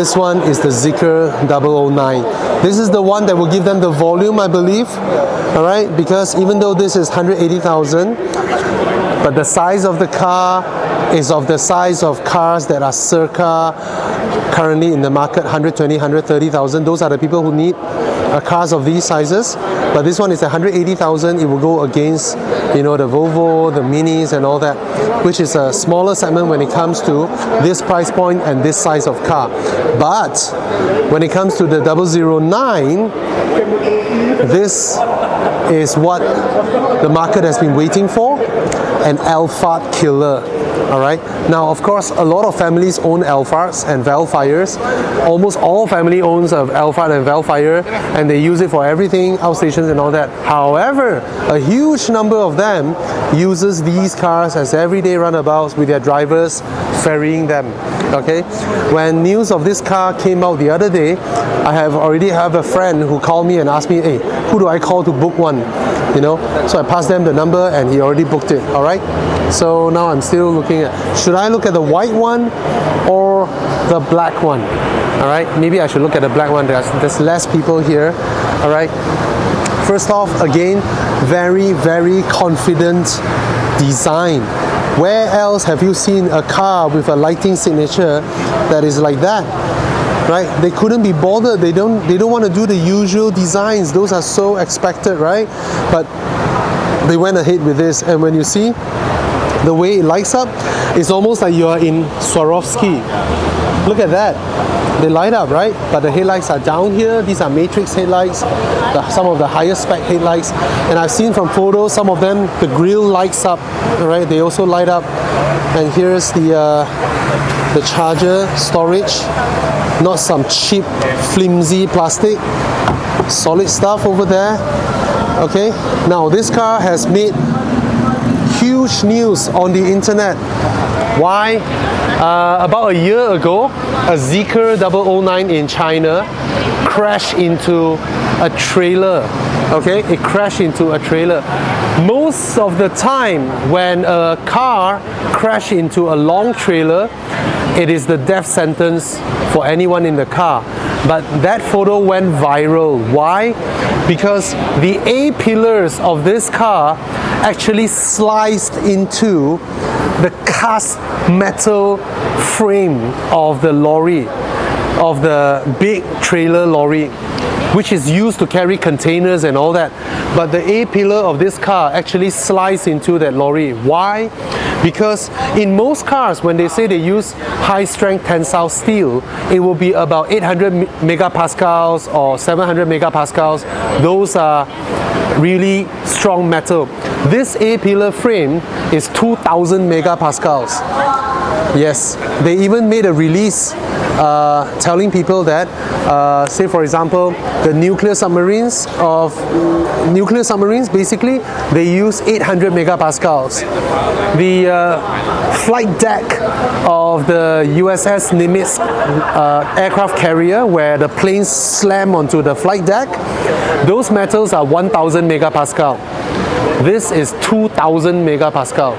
This one is the Zeekr 009. This is the one that will give them the volume, I believe. All right, because even though this is 180,000, but the size of the car is of the size of cars that are circa currently in the market 120, 130,000. Those are the people who need cars of these sizes. But this one is 180,000. It will go against, you know, the Volvo, the Minis and all that, which is a smaller segment when it comes to this price point and this size of car. But when it comes to the 009, this is what the market has been waiting for, an Alphard killer. Alright, now of course a lot of families own Alphards and Vellfires. Almost all family owns an Alphard and Vellfire, and they use it for everything, outstations and all that. However, a huge number of them uses these cars as everyday runabouts with their drivers ferrying them. Okay, when news of this car came out the other day, I already have a friend who called me and asked me, hey, who do I call to book one? You know, so I passed them the number and he already booked it. All right, so now I'm still looking at, should I look at the white one or the black one? All right, maybe I should look at the black one. There's less people here. All right, first off, again, very, very confident design. Where else have you seen a car with a lighting signature that is like that? Right? They couldn't be bothered. They don't want to do the usual designs. Those are so expected, right? But they went ahead with this, and when you see the way it lights up, it's almost like you are in Swarovski. Look at that. They light up, right? But the headlights are down here. These are matrix headlights, some of the highest spec headlights. And I've seen from photos, some of them, the grille lights up, right? They also light up. And here's the charger storage. Not some cheap, flimsy plastic. Solid stuff over there. Okay, now this car has made huge news on the internet. Why? About a year ago, a Zeekr 009 in China crashed into a trailer. Okay, it crashed into a trailer. Most of the time when a car crashes into a long trailer, it is the death sentence for anyone in the car. But that photo went viral. Why? Because the A-pillars of this car actually sliced into the cast metal frame of the lorry, of the big trailer lorry, which is used to carry containers and all that. But the A-pillar of this car actually sliced into that lorry. Why? Because in most cars, when they say they use high-strength tensile steel, it will be about 800 megapascals or 700 megapascals. Those are really strong metal. This A-pillar frame is 2000 megapascals. Yes, they even made a release telling people that, say for example, the nuclear submarines, basically, they use 800 megapascals. The flight deck of the USS Nimitz aircraft carrier, where the planes slam onto the flight deck, those metals are 1000 megapascal. This is 2000 megapascal.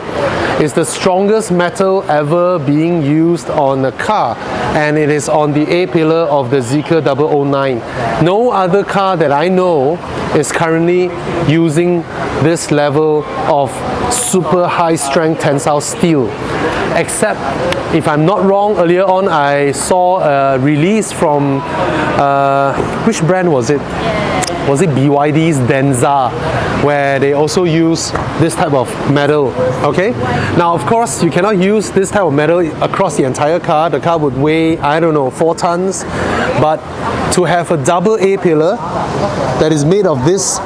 It's the strongest metal ever being used on a car, and it is on the A-pillar of the Zeekr 009. No other car that I know is currently using this level of super high strength tensile steel. Except, if I'm not wrong, earlier on I saw a release from, which brand was it? Was it BYD's Denza, where they also use this type of metal. Okay, now of course you cannot use this type of metal across the entire car. The car would weigh, I don't know, 4 tons. But to have a double A-pillar that is made of this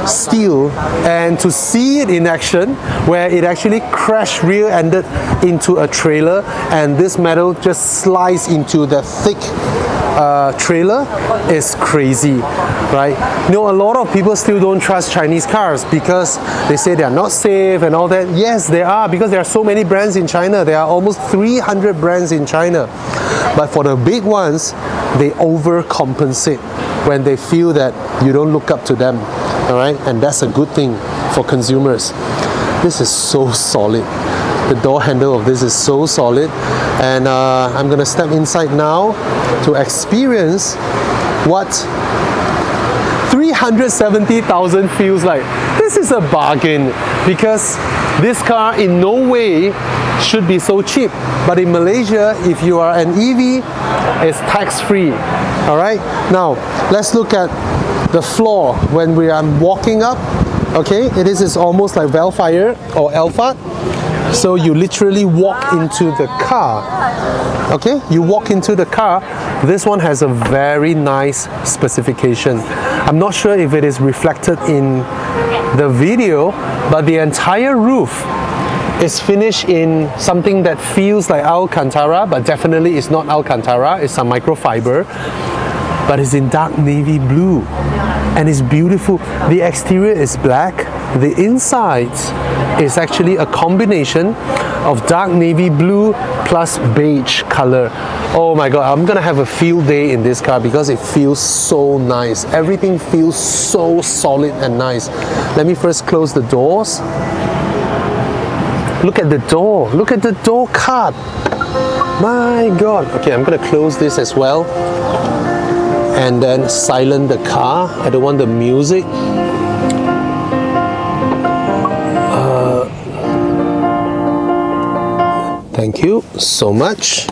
steel, and to see it in action, where it actually crashed rear-ended into a trailer, and this metal just sliced into the thick trailer, is crazy, right? You know, a lot of people still don't trust Chinese cars because they say they are not safe and all that. Yes, they are, because there are so many brands in China. There are almost 300 brands in China. But for the big ones, they overcompensate when they feel that you don't look up to them. All right, and that's a good thing for consumers. This is so solid. The door handle of this is so solid. And I'm gonna step inside now to experience what 370,000 feels like. This is a bargain because this car in no way should be so cheap. But in Malaysia, if you are an EV, it's tax-free. All right. Now let's look at the floor when we are walking up. Okay, it is almost like Velfire or Alphard. So you literally walk into the car. Okay, you walk into the car. This one has a very nice specification. I'm not sure if it is reflected in the video, but the entire roof is finished in something that feels like Alcantara, but definitely it's not Alcantara, it's some microfiber. But it's in dark navy blue and it's beautiful. The exterior is black. The inside is actually a combination of dark navy blue plus beige color. Oh my god, I'm gonna have a field day in this car because it feels so nice. Everything feels so solid and nice. Let me first close the doors. Look at the door. Look at the door card. My god. Okay, I'm gonna close this as well. And then silent the car. I don't want the music. Thank you so much.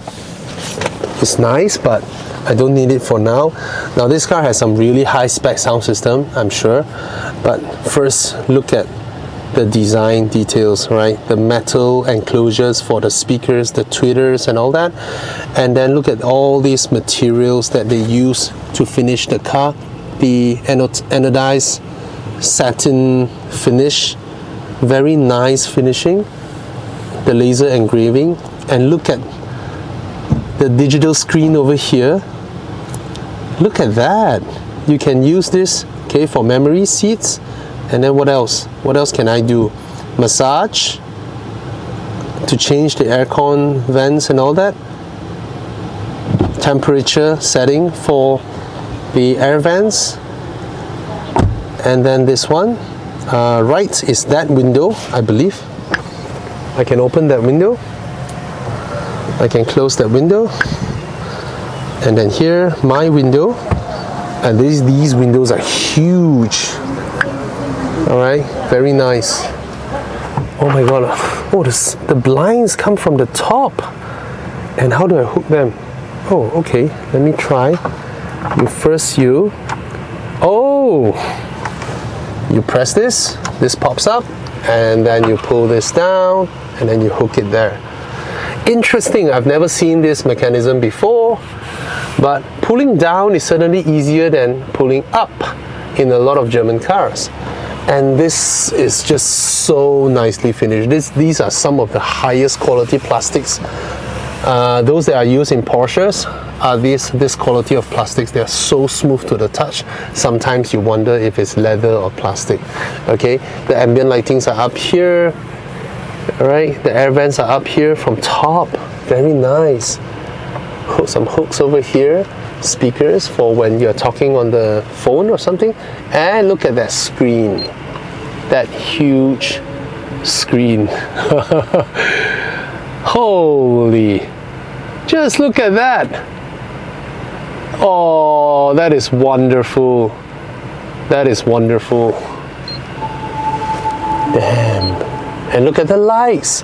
It's nice, but I don't need it for now. Now this car has some really high spec sound system, I'm sure. But first, look at the design details, right? The metal enclosures for the speakers, the tweeters and all that. And then look at all these materials that they use to finish the car. The anodized satin finish, very nice finishing. The laser engraving, and look at the digital screen over here. Look at that. You can use this, okay, for memory seats. And then what else? What else can I do? Massage to change the aircon vents and all that. Temperature setting for the air vents. And then this one, right is that window, I believe. I can open that window. I can close that window. And then here, my window. And these windows are huge. Alright, very nice. Oh my god. Oh, the blinds come from the top. And how do I hook them? Oh, okay. Let me try. You press this. This pops up. And then you pull this down. And then you hook it there. Interesting, I've never seen this mechanism before, but pulling down is certainly easier than pulling up in a lot of German cars. And this is just so nicely finished. These are some of the highest quality plastics. Those that are used in Porsches are this quality of plastics. They are so smooth to the touch. Sometimes you wonder if it's leather or plastic. Okay, the ambient lightings are up here. Alright, the air vents are up here from top. Very nice. Some hooks over here. Speakers for when you're talking on the phone or something. And look at that screen. That huge screen. Holy. Just look at that. Oh, that is wonderful. That is wonderful. Damn. And look at the lights.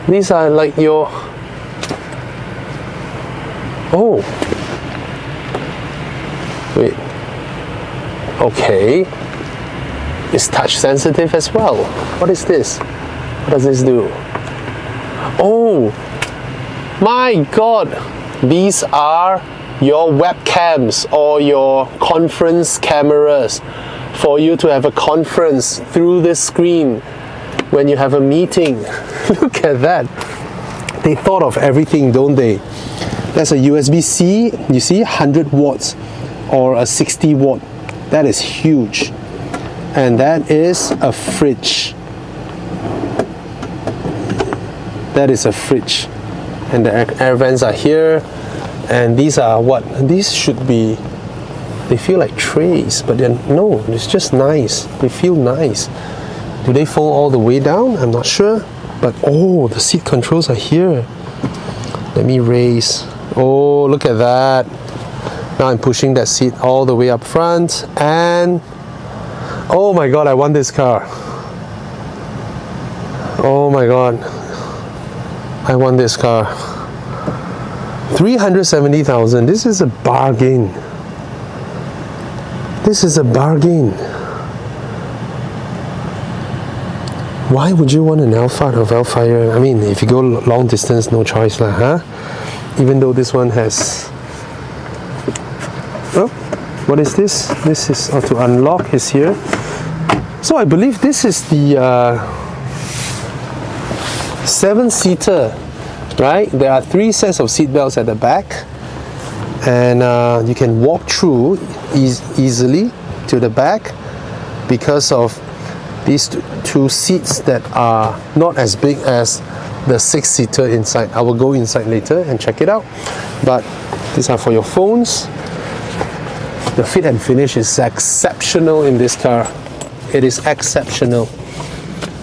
These are like your... Oh. Wait. Okay. It's touch sensitive as well. What is this? What does this do? Oh. My God. These are your webcams or your conference cameras for you to have a conference through this screen. When you have a meeting. Look at that. They thought of everything, don't they? That's a USB-C, you see, 100 watts or a 60 watt. That is huge. And that is a fridge. That is a fridge. And the air vents are here. And these are what? These should be, they feel like trays, but then no, it's just nice. They feel nice. Do they fold all the way down? I'm not sure. But oh, the seat controls are here. Let me raise. Oh, look at that. Now I'm pushing that seat all the way up front, and oh my god, I want this car. Oh my god, I want this car. 370,000. This is a bargain. This is a bargain. Why would you want an Alphard or Vellfire? I mean, if you go long distance, no choice lah, huh? Even though this one has... Oh, what is this? This is to unlock is here. So I believe this is the 7-seater, right? There are 3 sets of seat belts at the back, and you can walk through easily to the back because of these two seats that are not as big as the 6-seater inside. I will go inside later and check it out, but these are for your phones. The fit and finish is exceptional in this car. It is exceptional.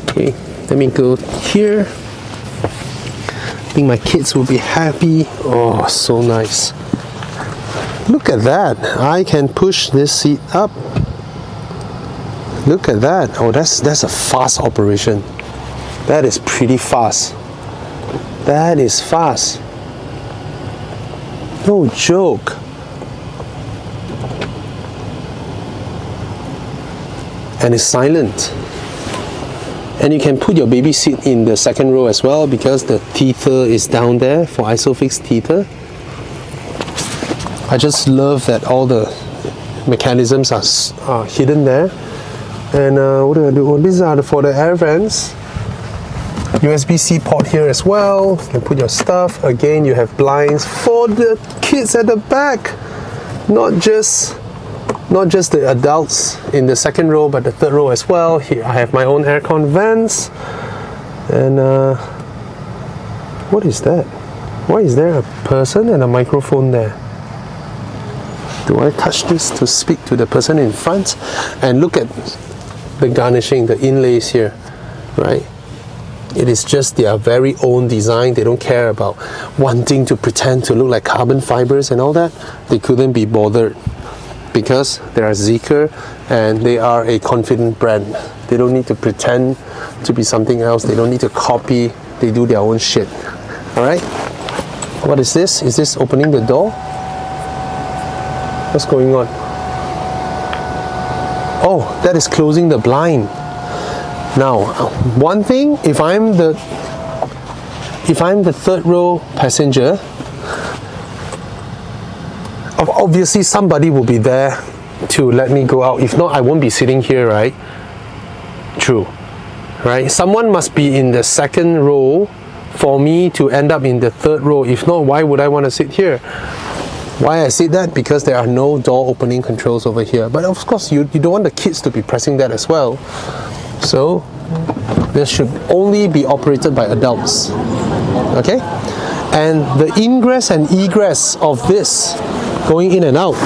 Okay, let me go here. I think my kids will be happy. Oh, so nice. Look at that. I can push this seat up. Look at that. Oh, that's a fast operation. That is pretty fast. That is fast. No joke. And it's silent. And you can put your baby seat in the second row as well because the tether is down there for ISOFIX tether. I just love that all the mechanisms are hidden there. And what do I do? Oh, these are for the air vents. USB-C port here as well. You can put your stuff. Again, you have blinds for the kids at the back. Not just the adults in the second row, but the third row as well. Here I have my own aircon vents. And what is that? Why is there a person and a microphone there? Do I touch this to speak to the person in front? And look at the garnishing, the inlays here, right? It is just their very own design. They don't care about wanting to pretend to look like carbon fibers and all that. They couldn't be bothered because they are Zeekr and they are a confident brand. They don't need to pretend to be something else. They don't need to copy. They do their own shit. All right? What is this? Is this opening the door? What's going on? Oh, that is closing the blind. Now, one thing, if I'm the third row passenger, obviously somebody will be there to let me go out. If not, I won't be sitting here, right? True, right? Someone must be in the second row for me to end up in the third row. If not, why would I want to sit here? Why I say that? Because there are no door opening controls over here. But of course, you don't want the kids to be pressing that as well. So, this should only be operated by adults. Okay? And the ingress and egress of this, going in and out,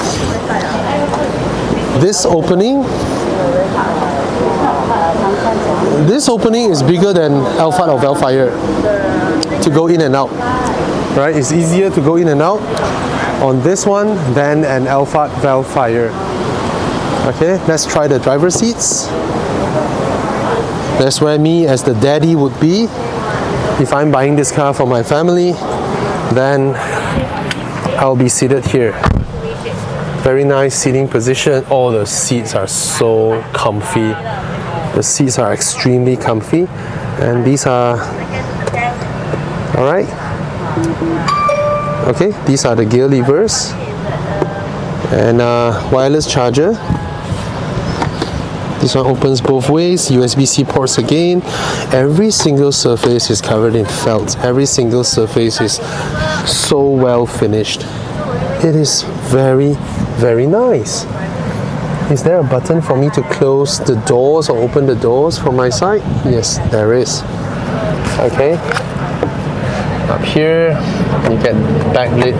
this opening is bigger than Alphard or Vellfire to go in and out. Right? It's easier to go in and out on this one than an Alphard Vellfire. Okay, let's try the driver's seats. That's where me as the daddy would be. If I'm buying this car for my family, then I'll be seated here. Very nice seating position. All the seats are so comfy. The seats are extremely comfy. And these are... Alright. Okay, these are the gear levers. And wireless charger. This one opens both ways, USB-C ports again. Every single surface is covered in felt. Every single surface is so well finished. It is very, very nice. Is there a button for me to close the doors or open the doors from my side? Yes, there is. Okay. Up here, you get backlit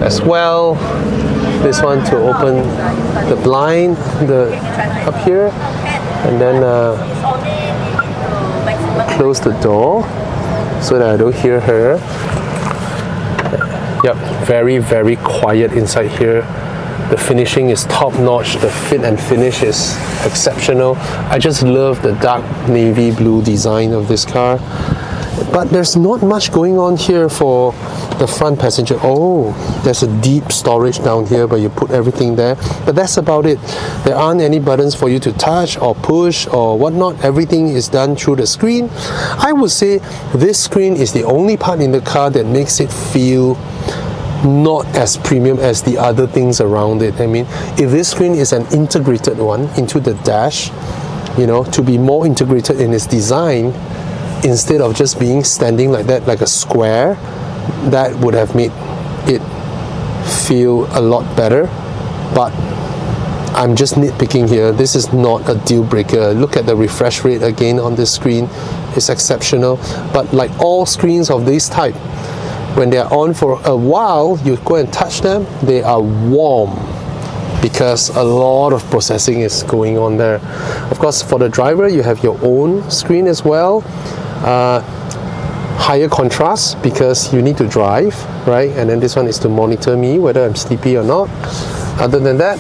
as well. This one to open the blind, up here, and then close the door so that I don't hear her. Yep, very, very quiet inside here. The finishing is top notch. The fit and finish is exceptional. I just love the dark navy blue design of this car. But there's not much going on here for the front passenger. Oh, there's a deep storage down here, but you put everything there. But that's about it. There aren't any buttons for you to touch or push or whatnot. Everything is done through the screen. I would say this screen is the only part in the car that makes it feel not as premium as the other things around it. I mean, if this screen is an integrated one into the dash, you know, to be more integrated in its design, instead of just being standing like that, like a square, that would have made it feel a lot better. But I'm just nitpicking here. This is not a deal breaker. Look at the refresh rate again on this screen. It's exceptional. But like all screens of this type, when they are on for a while, you go and touch them, they are warm because a lot of processing is going on there. Of course, for the driver, you have your own screen as well. Higher contrast because you need to drive, right? And then this one is to monitor me whether I'm sleepy or not. Other than that,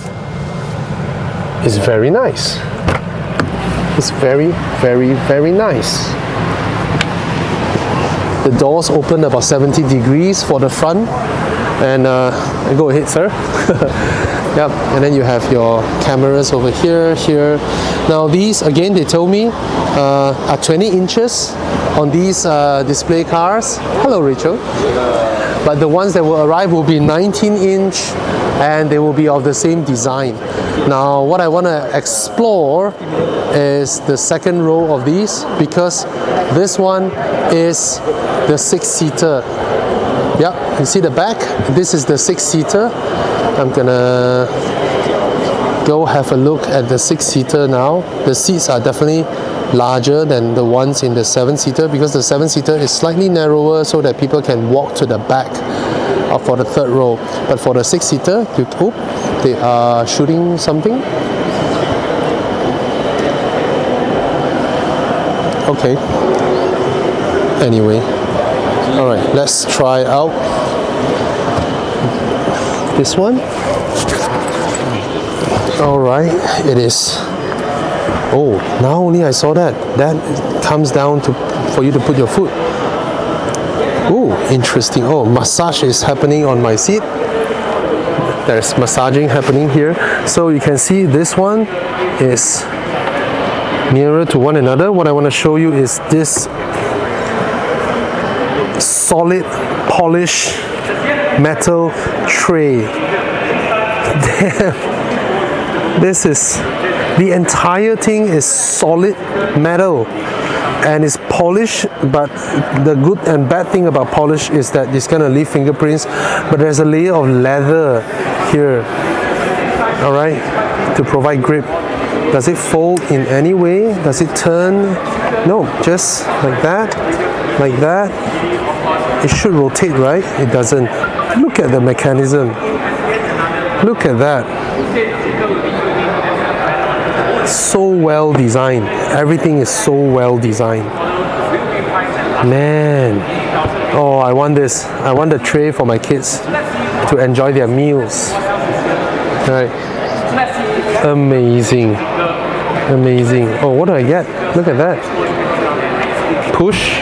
it's very nice. It's very, very, very nice. The doors open about 70 degrees for the front, and go ahead, sir. Yep, and then you have your cameras over here, here. Now these, again, they told me are 20 inches on these display cars. Hello, Rachel. But the ones that will arrive will be 19-inch, and they will be of the same design. Now, what I want to explore is the second row of these, because this one is the 6-seater. Yep, you see the back? This is the 6-seater. I'm gonna go have a look at the 6-seater now. The seats are definitely larger than the ones in the 7-seater because the 7-seater is slightly narrower so that people can walk to the back for the third row. But for the 6-seater, they are shooting something. Okay. Anyway, all right, let's try out this one. All right, it is. Oh, now only I saw that. That comes down to for you to put your foot. Oh, interesting. Oh, massage is happening on my seat. There's massaging happening here. So you can see this one is nearer to one another. What I want to show you is this solid polished metal tray. Damn. This is, the entire thing is solid metal and it's polished, but the good and bad thing about polish is that it's gonna leave fingerprints, but there's a layer of leather here, all right, to provide grip. Does it fold in any way? Does it turn? No, just like that, like that. It should rotate, right? It doesn't. Look at the mechanism. Look at that. So well designed. Everything is so well designed. Man. Oh, I want this. I want the tray for my kids to enjoy their meals. Right. Amazing. Amazing. Oh, what do I get? Look at that. Push.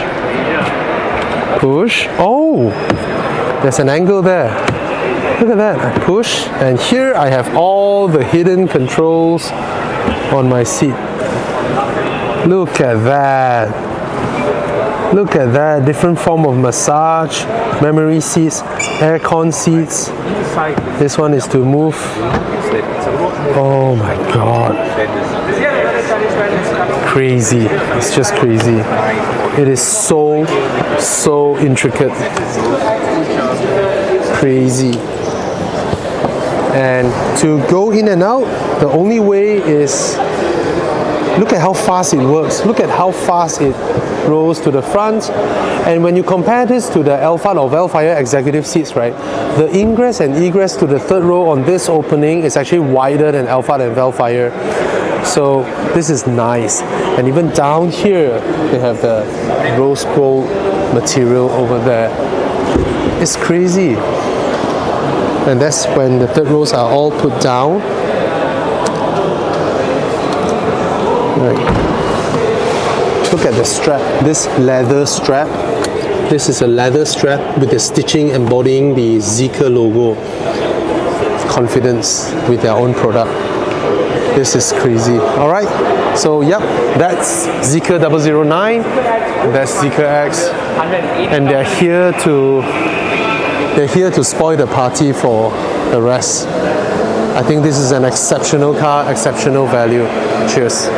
Push. Oh, there's an angle there. Look at that. I push, and here I have all the hidden controls on my seat. Look at that. Look at that. Different form of massage, memory seats, aircon seats. This one is to move. Oh my God. Crazy. It's just crazy. It is so intricate. Crazy. And to go in and out, the only way is, look at how fast it works. Look at how fast it rolls to the front. And when you compare this to the Alphard or Vellfire executive seats, right, the ingress and egress to the third row on this opening is actually wider than Alphard and Vellfire. So this is nice. And even down here, they have the rose gold material over there. It's crazy. And that's when the third rows are all put down. Right. Look at the strap, this leather strap. This is a leather strap with the stitching embodying the Zeekr logo. Confidence with their own product. This is crazy. Alright, so yep, that's Zeekr 009, that's Zeekr X, and they're here to spoil the party for the rest. I think this is an exceptional car, exceptional value. Cheers.